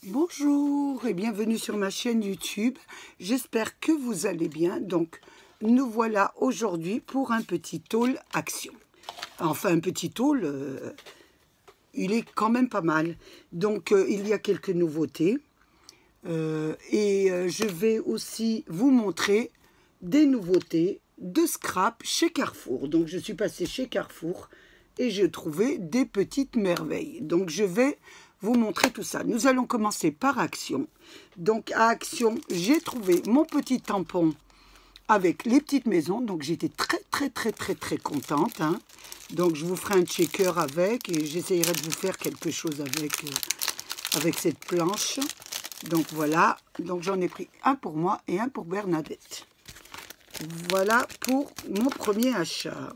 Bonjour et bienvenue sur ma chaîne YouTube. J'espère que vous allez bien. Donc, nous voilà aujourd'hui pour un petit haul action. Enfin, un petit haul, il est quand même pas mal. Donc, il y a quelques nouveautés. Je vais aussi vous montrer des nouveautés de scrap chez Carrefour. Donc, je suis passée chez Carrefour et j'ai trouvé des petites merveilles. Donc, je vais vous montrer tout ça. Nous allons commencer par Action. Donc, à Action, j'ai trouvé mon petit tampon avec les petites maisons. Donc, j'étais très contente. Hein. Donc, je vous ferai un checker avec et j'essayerai de vous faire quelque chose avec cette planche. Donc, voilà. Donc, j'en ai pris un pour moi et un pour Bernadette. Voilà pour mon premier achat.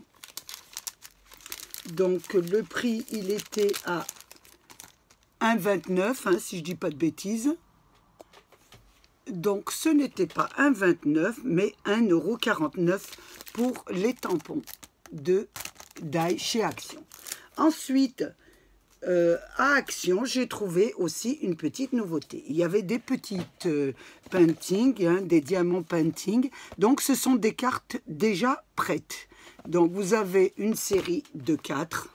Donc, le prix, il était à 1,29 hein, si je dis pas de bêtises. Donc ce n'était pas 1,29 mais 1,49 € pour les tampons de Dye chez Action. Ensuite, à Action, j'ai trouvé aussi une petite nouveauté. Il y avait des petites paintings, hein, des diamants painting. Donc ce sont des cartes déjà prêtes. Donc vous avez une série de 4.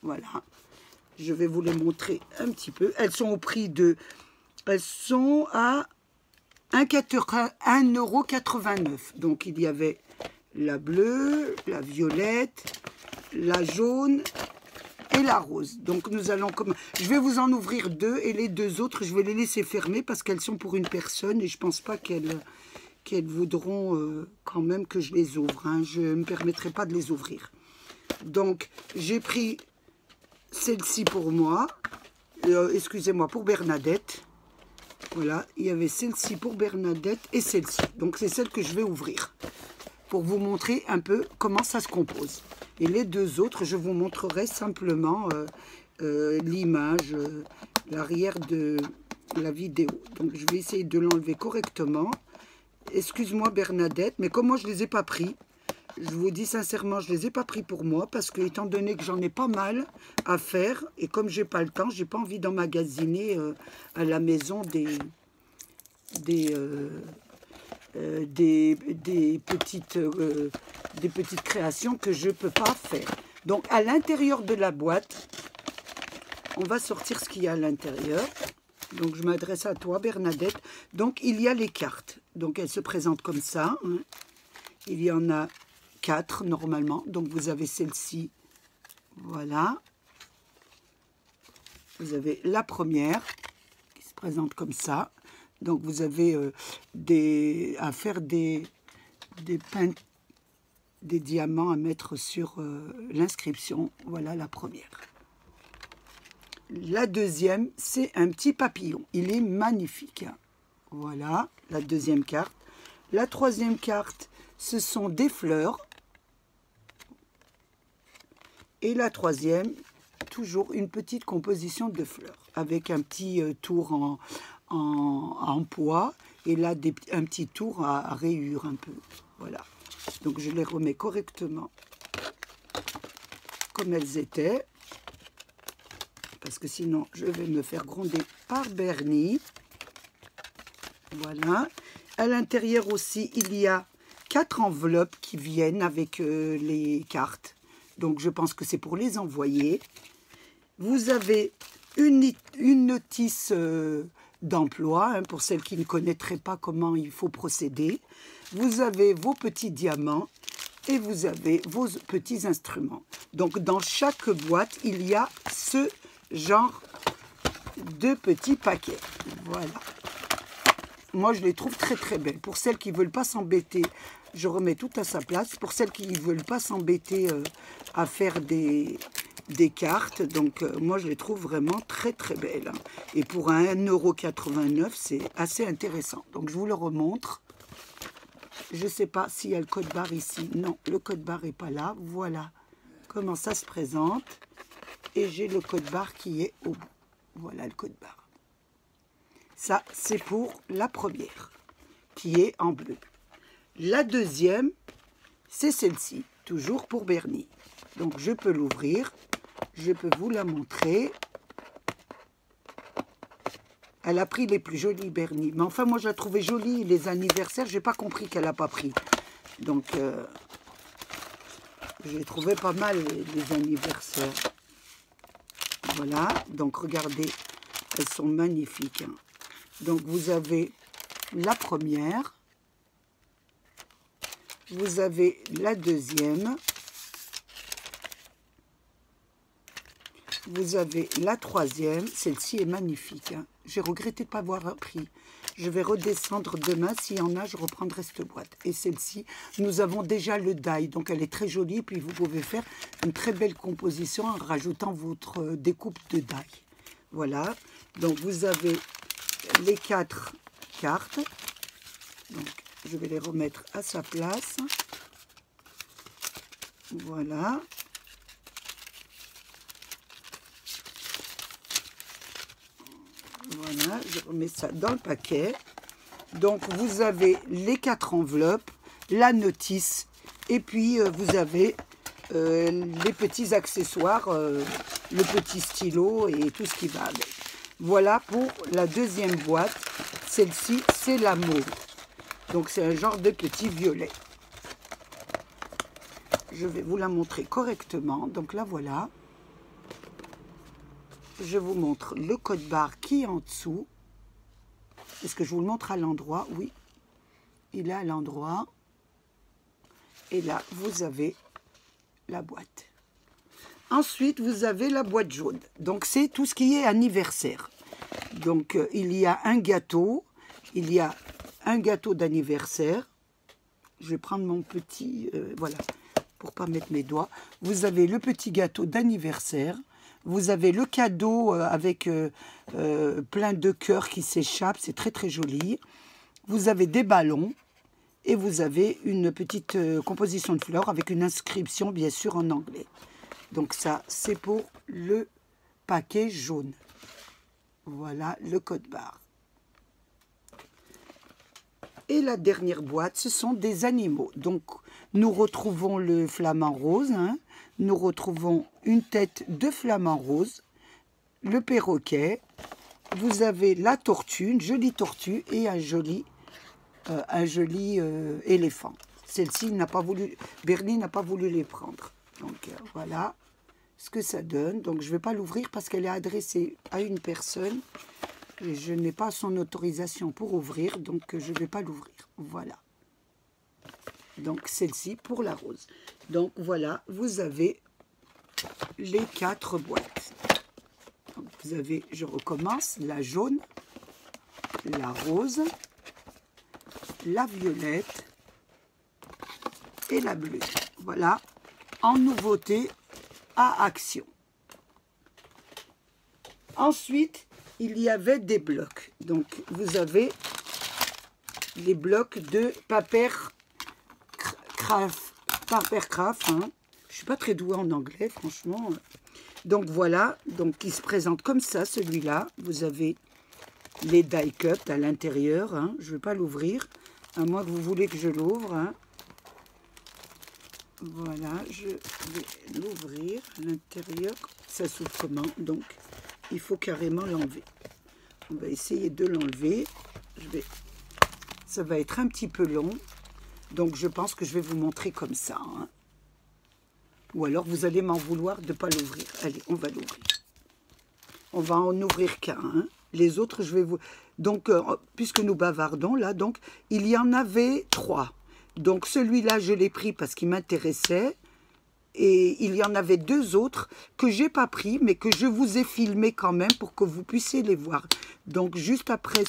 Voilà. Je vais vous les montrer un petit peu. Elles sont au prix de... Elles sont à 1,89 €. Donc, il y avait la bleue, la violette, la jaune et la rose. Donc, nous allons... Je vais vous en ouvrir 2 et les 2 autres, je vais les laisser fermer parce qu'elles sont pour une personne et je ne pense pas qu'elles voudront quand même que je les ouvre. Hein. Je ne me permettrai pas de les ouvrir. Donc, j'ai pris... celle-ci pour moi, excusez-moi, pour Bernadette. Voilà, il y avait celle-ci pour Bernadette et celle-ci. Donc, c'est celle que je vais ouvrir pour vous montrer un peu comment ça se compose. Et les 2 autres, je vous montrerai simplement l'image, l'arrière de la vidéo. Donc, je vais essayer de l'enlever correctement. Excuse-moi Bernadette, mais comme moi, je ne les ai pas pris, je vous dis sincèrement, je ne les ai pas pris pour moi parce que, étant donné que j'en ai pas mal à faire et comme j'ai pas le temps, j'ai pas envie d'emmagasiner à la maison des petites créations que je peux pas faire. Donc, à l'intérieur de la boîte, on va sortir ce qu'il y a à l'intérieur. Donc, je m'adresse à toi, Bernadette. Donc, il y a les cartes. Donc, elles se présentent comme ça. Hein. Il y en a 4 normalement, donc vous avez celle-ci, voilà, vous avez la première qui se présente comme ça, donc vous avez à faire des diamants à mettre sur l'inscription, voilà la première. La deuxième, c'est un petit papillon, il est magnifique, hein. Voilà la deuxième carte. La troisième carte, ce sont des fleurs. Et la troisième, toujours une petite composition de fleurs, avec un petit tour en pois, et là un petit tour à rayures un peu. Voilà. Donc je les remets correctement comme elles étaient, parce que sinon je vais me faire gronder par Bernie. Voilà. À l'intérieur aussi, il y a 4 enveloppes qui viennent avec les cartes. Donc, je pense que c'est pour les envoyer. Vous avez une notice d'emploi, hein, pour celles qui ne connaîtraient pas comment il faut procéder. Vous avez vos petits diamants et vous avez vos petits instruments. Donc, dans chaque boîte, il y a ce genre de petits paquets. Voilà. Moi, je les trouve très belles. Pour celles qui ne veulent pas s'embêter, je remets tout à sa place. Pour celles qui ne veulent pas s'embêter à faire des cartes, donc moi, je les trouve vraiment très belles. Et pour un 1,89 €, c'est assez intéressant. Donc, je vous le remontre. Je ne sais pas s'il y a le code barre ici. Non, le code barre n'est pas là. Voilà comment ça se présente. Et j'ai le code barre qui est au bout. Voilà le code barre. Ça, c'est pour la première, qui est en bleu. La deuxième, c'est celle-ci, toujours pour Bernie. Donc, je peux l'ouvrir, je peux vous la montrer. Elle a pris les plus jolies, Bernie. Mais enfin, moi, je la trouvais jolie, les anniversaires. Je n'ai pas compris qu'elle n'a pas pris. Donc, j'ai trouvé pas mal les anniversaires. Voilà. Donc, regardez. Elles sont magnifiques. Hein. Donc, vous avez la première. Vous avez la deuxième. Vous avez la troisième. Celle-ci est magnifique. Hein. J'ai regretté de ne pas avoir pris. Je vais redescendre demain. S'il y en a, je reprendrai cette boîte. Et celle-ci, nous avons déjà le die. Donc, elle est très jolie. Et puis, vous pouvez faire une très belle composition en rajoutant votre découpe de die. Voilà. Donc, vous avez les 4 cartes. Donc, je vais les remettre à sa place. Voilà. Voilà, je remets ça dans le paquet. Donc, vous avez les 4 enveloppes, la notice, et puis vous avez les petits accessoires, le petit stylo et tout ce qui va avec. Voilà pour la deuxième boîte. Celle-ci, c'est la mauve. Donc, c'est un genre de petit violet. Je vais vous la montrer correctement. Donc, là, voilà. Je vous montre le code barre qui est en dessous. Est-ce que je vous le montre à l'endroit? Oui, il est à l'endroit. Et là, vous avez la boîte. Ensuite, vous avez la boîte jaune. Donc, c'est tout ce qui est anniversaire. Donc, il y a un gâteau. Il y a un gâteau d'anniversaire. Je vais prendre mon petit... voilà, pour ne pas mettre mes doigts. Vous avez le petit gâteau d'anniversaire. Vous avez le cadeau avec plein de cœurs qui s'échappent. C'est très, très joli. Vous avez des ballons. Et vous avez une petite composition de fleurs avec une inscription, bien sûr, en anglais. Donc ça, c'est pour le paquet jaune. Voilà le code barre. Et la dernière boîte, ce sont des animaux. Donc, nous retrouvons le flamant rose. Hein. Nous retrouvons une tête de flamant rose. Le perroquet. Vous avez la tortue, une jolie tortue et un joli éléphant. Celle-ci n'a pas voulu, Bernie n'a pas voulu les prendre. Donc voilà ce que ça donne. Donc je ne vais pas l'ouvrir parce qu'elle est adressée à une personne et je n'ai pas son autorisation pour ouvrir, donc je ne vais pas l'ouvrir. Voilà. Donc celle-ci pour la rose. Donc voilà, vous avez les 4 boîtes. Donc, vous avez, je recommence, la jaune, la rose, la violette et la bleue. Voilà, en nouveauté à Action. Ensuite, il y avait des blocs. Donc, vous avez les blocs de Papercraft. Hein. Je ne suis pas très douée en anglais, franchement. Donc, voilà. Donc, il se présente comme ça, celui-là. Vous avez les die cups à l'intérieur. Hein. Je ne vais pas l'ouvrir. À moins que vous voulez que je l'ouvre. Hein. Voilà, je vais l'ouvrir à l'intérieur. Ça s'ouvre comment? Donc, il faut carrément l'enlever. On va essayer de l'enlever. Ça va être un petit peu long. Donc, je pense que je vais vous montrer comme ça. Hein. Ou alors, vous allez m'en vouloir de ne pas l'ouvrir. Allez, on va l'ouvrir. On va en ouvrir qu'un. Hein. Les autres, je vais vous... Donc, puisque nous bavardons, là, donc, il y en avait 3. Donc, celui-là, je l'ai pris parce qu'il m'intéressait. Et il y en avait 2 autres que je n'ai pas pris, mais que je vous ai filmé quand même pour que vous puissiez les voir. Donc, juste après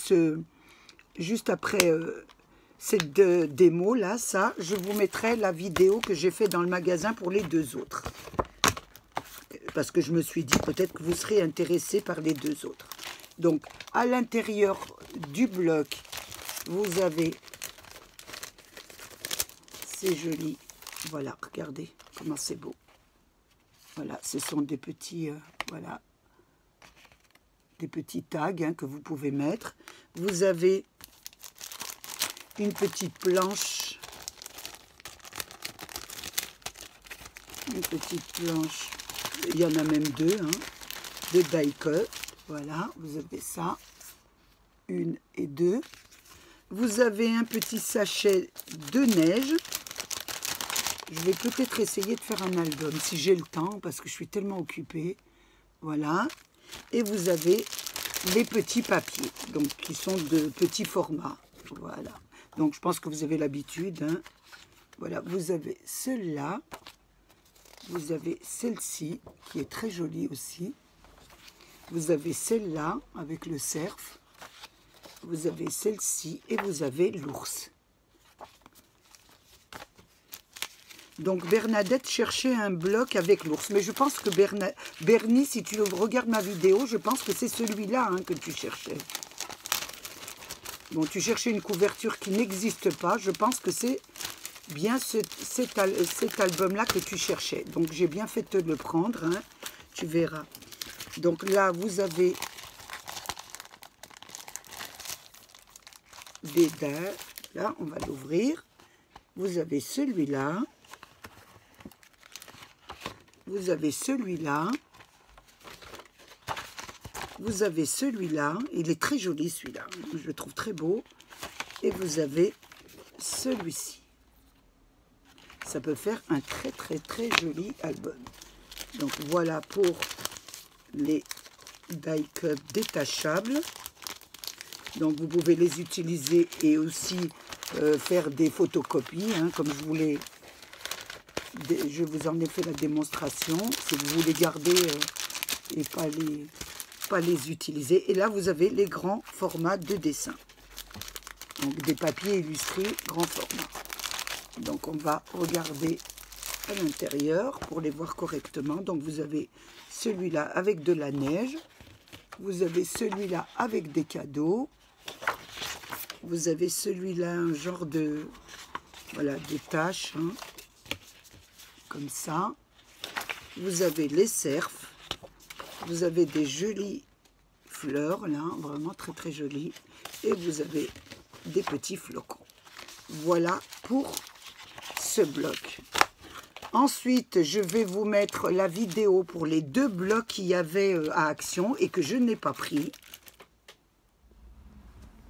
cette démo-là, ça, je vous mettrai la vidéo que j'ai fait dans le magasin pour les 2 autres. Parce que je me suis dit, peut-être que vous serez intéressés par les 2 autres. Donc, à l'intérieur du bloc, vous avez... C'est joli. Voilà, regardez comment c'est beau. Voilà, ce sont des petits... voilà. Des petits tags hein, que vous pouvez mettre. Vous avez une petite planche. Une petite planche. Il y en a même 2, hein, de die cut. Voilà, vous avez ça. 1 et 2. Vous avez un petit sachet de neige. Je vais peut-être essayer de faire un album si j'ai le temps parce que je suis tellement occupée. Voilà. Et vous avez les petits papiers, donc qui sont de petits formats. Voilà. Donc je pense que vous avez l'habitude. Hein. Voilà, vous avez celle-là. Vous avez celle-ci qui est très jolie aussi. Vous avez celle-là avec le cerf. Vous avez celle-ci et vous avez l'ours. Donc Bernadette cherchait un bloc avec l'ours. Mais je pense que Bernie, si tu regardes ma vidéo, je pense que c'est celui-là hein, que tu cherchais. Bon, tu cherchais une couverture qui n'existe pas. Je pense que c'est bien cet album-là que tu cherchais. Donc j'ai bien fait de te le prendre. Hein, tu verras. Donc là, vous avez des dates. Là, on va l'ouvrir. Vous avez celui-là. Vous avez celui-là. Vous avez celui-là. Il est très joli, celui-là. Je le trouve très beau. Et vous avez celui-ci. Ça peut faire un très, très, très joli album. Donc, voilà pour les die cups détachables. Donc, vous pouvez les utiliser et aussi faire des photocopies, hein, comme je vous en ai fait la démonstration. Si vous voulez garder et pas les utiliser. Et là, vous avez les grands formats de dessin. Donc, des papiers illustrés, grand format. Donc, on va regarder à l'intérieur pour les voir correctement. Donc, vous avez celui-là avec de la neige. Vous avez celui-là avec des cadeaux. Vous avez celui-là, un genre de... Voilà, des taches. Hein, comme ça. Vous avez les cerfs. Vous avez des jolies fleurs, là. Vraiment très, très jolies. Et vous avez des petits flocons. Voilà pour ce bloc. Ensuite, je vais vous mettre la vidéo pour les 2 blocs qu'il y avait à Action et que je n'ai pas pris.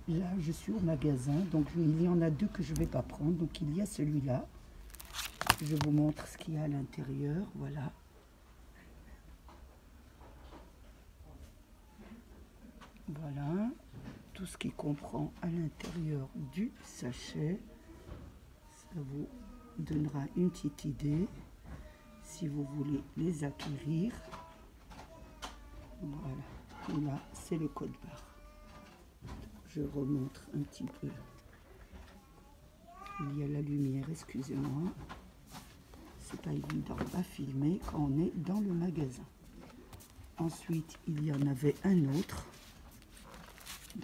Là, je suis au magasin, donc il y en a 2 que je ne vais pas prendre. Donc, il y a celui-là. Je vous montre ce qu'il y a à l'intérieur. Voilà. Voilà. Tout ce qui comprend à l'intérieur du sachet. Ça vous donnera une petite idée si vous voulez les acquérir. Voilà, là c'est le code barre. Je remontre un petit peu. Il y a la lumière, excusez-moi. C'est pas évident à filmer quand on est dans le magasin. Ensuite, il y en avait un autre.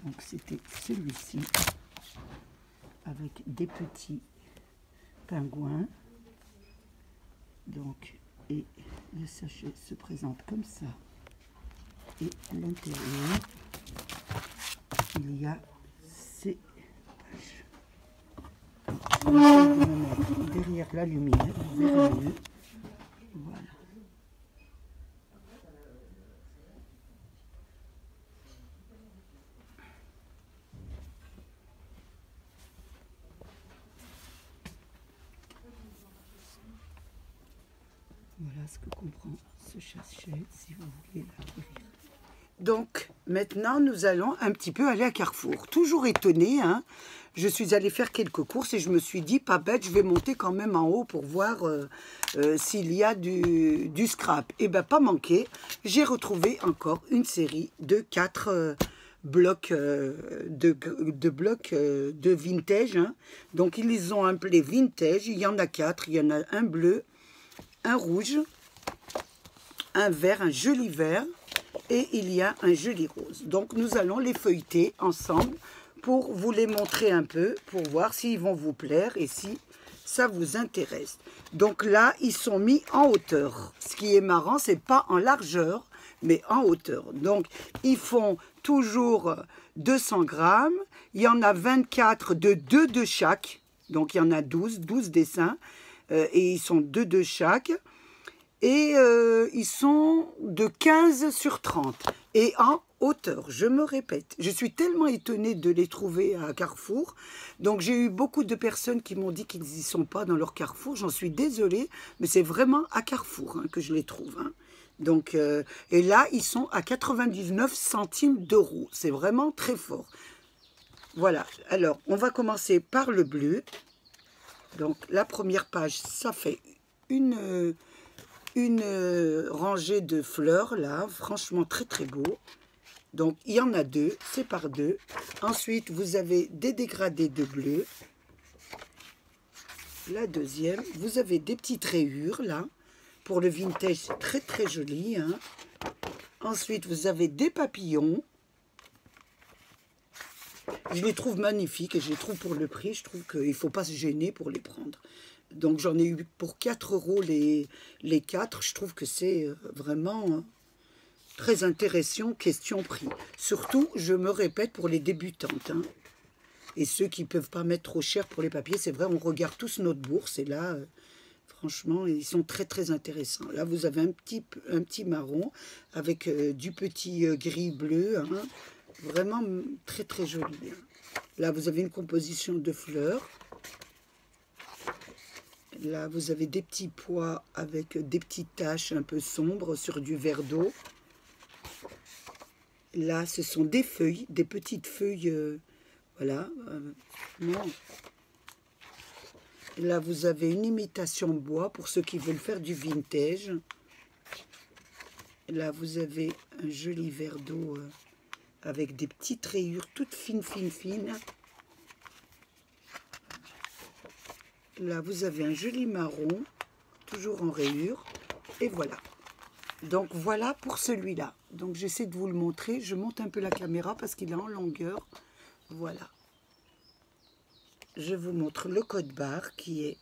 Donc c'était celui-ci avec des petits pingouins. Donc, et le sachet se présente comme ça. Et à l'intérieur, il y a ces pages. Je vais essayer de me mettre derrière la lumière, vous verrez mieux. Voilà. Voilà ce que comprend ce sachet, si vous voulez l'acquérir. Donc, maintenant, nous allons un petit peu aller à Carrefour. Toujours étonnée, hein. Je suis allée faire quelques courses et je me suis dit, pas bête, je vais monter quand même en haut pour voir s'il y a du scrap. Et bien, pas manqué, j'ai retrouvé encore une série de 4 blocs de vintage. Hein. Donc, ils les ont appelés vintage. Il y en a 4. Il y en a un bleu, un rouge, un vert, un joli vert. Et il y a un joli rose. Donc, nous allons les feuilleter ensemble pour vous les montrer un peu, pour voir s'ils vont vous plaire et si ça vous intéresse. Donc là, ils sont mis en hauteur. Ce qui est marrant, c'est pas en largeur, mais en hauteur. Donc, ils font toujours 200 grammes. Il y en a 24 de 2 de chaque. Donc, il y en a 12 dessins. Et ils sont 2 de chaque. Et ils sont de 15 sur 30 et en hauteur, je me répète. Je suis tellement étonnée de les trouver à Carrefour. Donc, j'ai eu beaucoup de personnes qui m'ont dit qu'ils n'y sont pas dans leur Carrefour. J'en suis désolée, mais c'est vraiment à Carrefour hein, que je les trouve. Hein. Donc, et là, ils sont à 99 centimes d'euros. C'est vraiment très fort. Voilà. Alors, on va commencer par le bleu. Donc, la première page, ça fait une rangée de fleurs, là. Franchement, très, très beau. Donc, il y en a deux. C'est par deux. Ensuite, vous avez des dégradés de bleu. La deuxième, vous avez des petites rayures, là. Pour le vintage, c'est très, très joli. Hein. Ensuite, vous avez des papillons. Je les trouve magnifiques et je les trouve pour le prix. Je trouve qu'il ne faut pas se gêner pour les prendre. Donc, j'en ai eu pour 4 € les 4. Je trouve que c'est vraiment très intéressant, question prix. Surtout, je me répète, pour les débutantes. Hein. Et ceux qui ne peuvent pas mettre trop cher pour les papiers, c'est vrai, on regarde tous notre bourse. Et là, franchement, ils sont très, très intéressants. Là, vous avez un petit marron avec du petit gris-bleu. Hein. Vraiment très, très joli. Hein. Là, vous avez une composition de fleurs. Là, vous avez des petits pois avec des petites taches un peu sombres sur du vert d'eau. Là, ce sont des feuilles, des petites feuilles, voilà. Non. Là, vous avez une imitation bois pour ceux qui veulent faire du vintage. Là, vous avez un joli verre d'eau avec des petites rayures toutes fines, fines, fines. Là, vous avez un joli marron, toujours en rayures. Et voilà. Donc, voilà pour celui-là. Donc, j'essaie de vous le montrer. Je monte un peu la caméra parce qu'il est en longueur. Voilà. Je vous montre le code barre qui est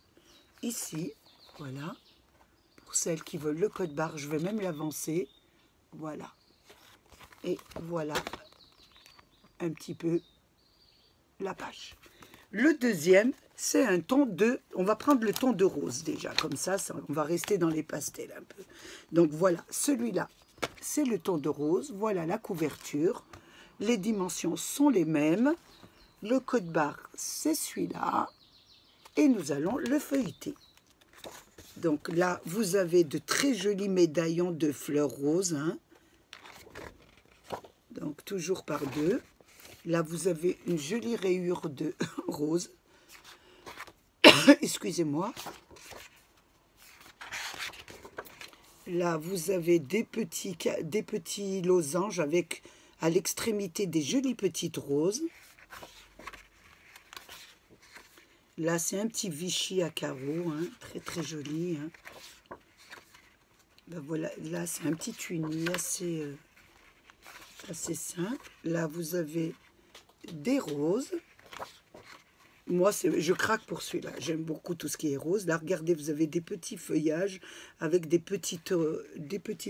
ici. Voilà. Pour celles qui veulent le code barre, je vais même l'avancer. Voilà. Et voilà un petit peu la page. Le deuxième, c'est un ton de... On va prendre le ton de rose déjà. Comme ça, on va rester dans les pastels un peu. Donc voilà, celui-là, c'est le ton de rose. Voilà la couverture. Les dimensions sont les mêmes. Le code barre, c'est celui-là. Et nous allons le feuilleter. Donc là, vous avez de très jolis médaillons de fleurs roses. Hein. Donc toujours par deux. Là, vous avez une jolie rayure de rose. Excusez-moi. Là, vous avez des petits losanges avec à l'extrémité des jolies petites roses. Là, c'est un petit Vichy à carreaux, hein, très très joli. Hein. Ben voilà, là, c'est un petit uni assez simple. Là, vous avez des roses. Moi, je craque pour celui-là. J'aime beaucoup tout ce qui est rose. Là, regardez, vous avez des petits feuillages avec des petites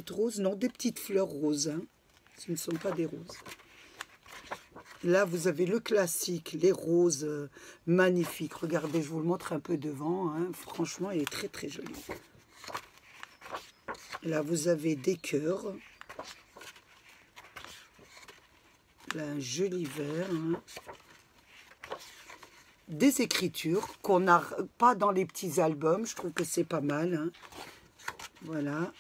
roses. Non, des petites fleurs roses. Hein. Ce ne sont pas des roses. Là, vous avez le classique, les roses magnifiques. Regardez, je vous le montre un peu devant. Hein. Franchement, il est très, très joli. Là, vous avez des cœurs. Là, un joli vert. Hein. Des écritures qu'on n'a pas dans les petits albums. Je trouve que c'est pas mal. Hein. Voilà,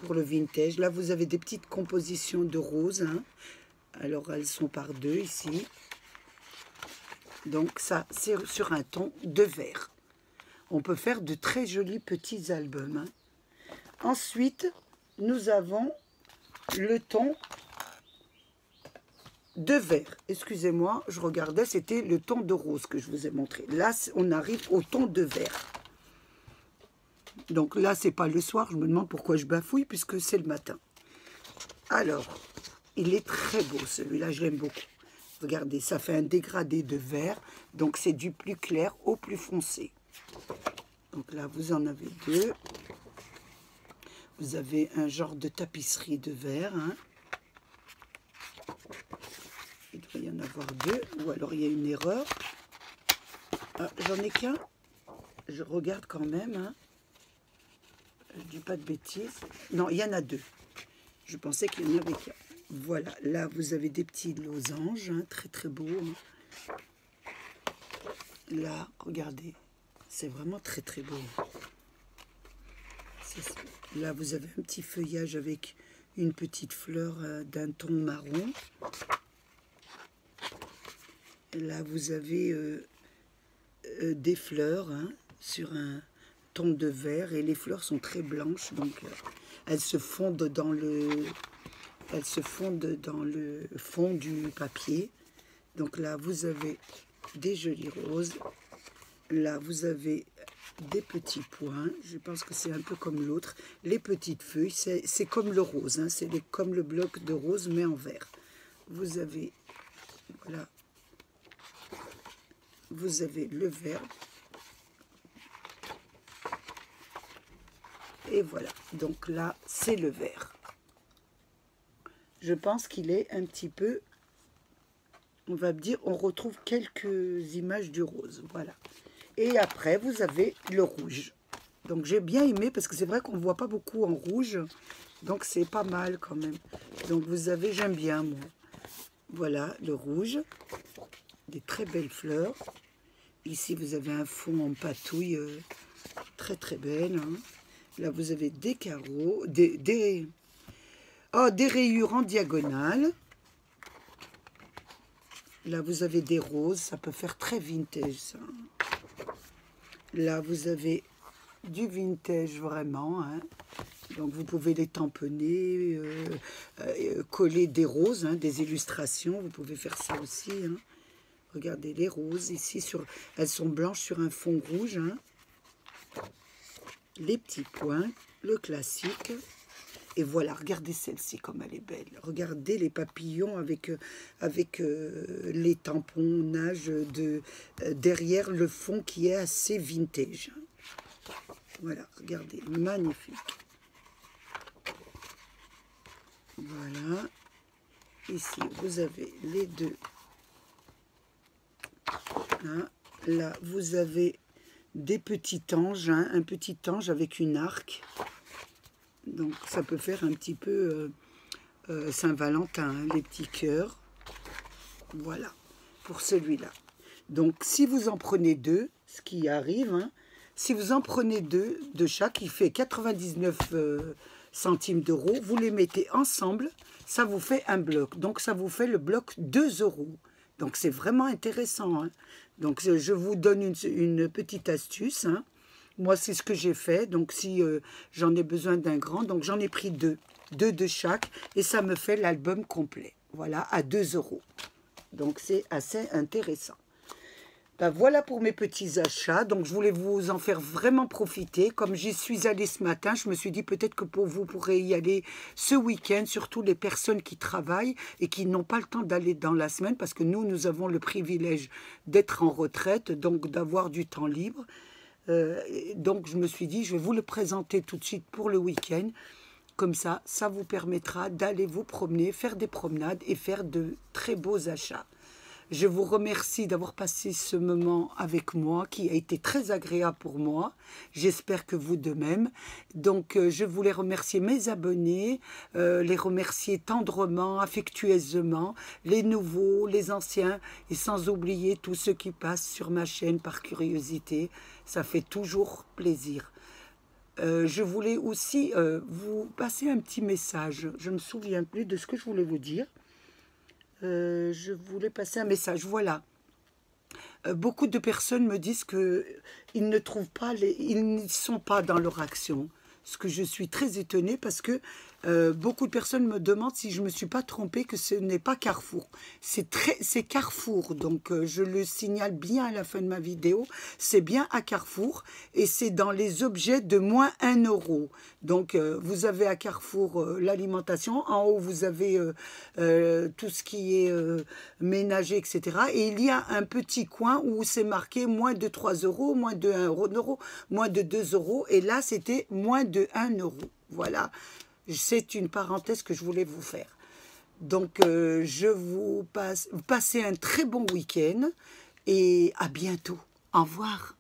pour le vintage. Là, vous avez des petites compositions de roses. Hein. Alors, elles sont par deux ici. Donc, ça, c'est sur un ton de vert. On peut faire de très jolis petits albums. Hein. Ensuite, nous avons le ton de vert. Excusez-moi, je regardais, c'était le ton de rose que je vous ai montré. Là, on arrive au ton de vert. Donc là, c'est pas le soir. Je me demande pourquoi je bafouille, puisque c'est le matin. Alors, il est très beau, celui-là. Je l'aime beaucoup. Regardez, ça fait un dégradé de vert. Donc, c'est du plus clair au plus foncé. Donc là, vous en avez deux. Vous avez un genre de tapisserie de vert. Hein. Il doit y en avoir deux. Ou alors, il y a une erreur. Ah, j'en ai qu'un. Je regarde quand même. Hein. Je ne dis pas de bêtises. Non, il y en a deux. Je pensais qu'il y en avait qu'un. Voilà, là vous avez des petits losanges, hein, très très beaux. Hein. Là, regardez, c'est vraiment très très beau. Là vous avez un petit feuillage avec une petite fleur d'un ton marron. Là vous avez des fleurs hein, sur un ton de vert et les fleurs sont très blanches, donc elles se fondent dans le fond du papier. Donc là vous avez des jolis roses. Là vous avez des petits points, je pense que c'est un peu comme l'autre. Les petites feuilles, c'est comme le rose, hein, c'est comme le bloc de rose mais en vert. Vous avez, voilà, vous avez le vert. Et voilà, donc là, c'est le vert. Je pense qu'il est un petit peu, on va dire, on retrouve quelques images du rose, voilà. Et après, vous avez le rouge. Donc j'ai bien aimé, parce que c'est vrai qu'on ne voit pas beaucoup en rouge, donc c'est pas mal quand même. Donc vous avez, j'aime bien moi. Voilà, le rouge, des très belles fleurs. Ici, vous avez un fond en patouille très très belle, hein. Là, vous avez des carreaux, des rayures en diagonale. Là, vous avez des roses. Ça peut faire très vintage, ça. Là, vous avez du vintage, vraiment. Hein. Donc, vous pouvez les tamponner, coller des roses, hein, des illustrations. Vous pouvez faire ça aussi. Hein. Regardez les roses, ici, elles sont blanches sur un fond rouge, hein. Les petits points, le classique. Et voilà, regardez celle-ci comme elle est belle. Regardez les papillons avec les tamponnages derrière le fond qui est assez vintage. Voilà, regardez, magnifique. Voilà. Ici, vous avez les deux. Hein, là, vous avez des petits anges, hein, un petit ange avec une arc. Donc ça peut faire un petit peu Saint-Valentin, hein, les petits cœurs. Voilà, pour celui-là. Donc si vous en prenez deux, ce qui arrive, hein, si vous en prenez deux de chaque, il fait 99 centimes d'euros, vous les mettez ensemble, ça vous fait un bloc. Donc ça vous fait le bloc 2 €. Donc c'est vraiment intéressant. Hein. Donc je vous donne une petite astuce. Hein. Moi c'est ce que j'ai fait. Donc si j'en ai besoin d'un grand, donc j'en ai pris deux de chaque. Et ça me fait l'album complet. Voilà, à 2 €. Donc c'est assez intéressant. Ben, voilà pour mes petits achats. Donc je voulais vous en faire vraiment profiter. Comme j'y suis allée ce matin, je me suis dit peut-être que vous pourrez y aller ce week-end, surtout les personnes qui travaillent et qui n'ont pas le temps d'aller dans la semaine, parce que nous avons le privilège d'être en retraite, donc d'avoir du temps libre. Donc je me suis dit, je vais vous le présenter tout de suite pour le week-end. Comme ça, ça vous permettra d'aller vous promener, faire des promenades et faire de très beaux achats. Je vous remercie d'avoir passé ce moment avec moi, qui a été très agréable pour moi. J'espère que vous de même. Donc, je voulais remercier mes abonnés, les remercier tendrement, affectueusement, les nouveaux, les anciens, et sans oublier tous ceux qui passent sur ma chaîne par curiosité. Ça fait toujours plaisir. Je voulais aussi vous passer un petit message. Je ne me souviens plus de ce que je voulais vous dire. Je voulais passer un message, voilà. Beaucoup de personnes me disent qu'ils ne trouvent pas, ils ne sont pas dans leur action. Ce que je suis très étonnée, parce que beaucoup de personnes me demandent si je ne me suis pas trompée, que ce n'est pas Carrefour. C'est Carrefour, donc je le signale bien à la fin de ma vidéo. C'est bien à Carrefour et c'est dans les objets de moins 1 €. Donc vous avez à Carrefour l'alimentation, en haut vous avez tout ce qui est ménager, etc. Et il y a un petit coin où c'est marqué moins de 3 €, moins de 1 €, moins de 2 €. Et là c'était moins de 1 €. Voilà. C'est une parenthèse que je voulais vous faire. Donc, je vous passez un très bon week-end et à bientôt. Au revoir.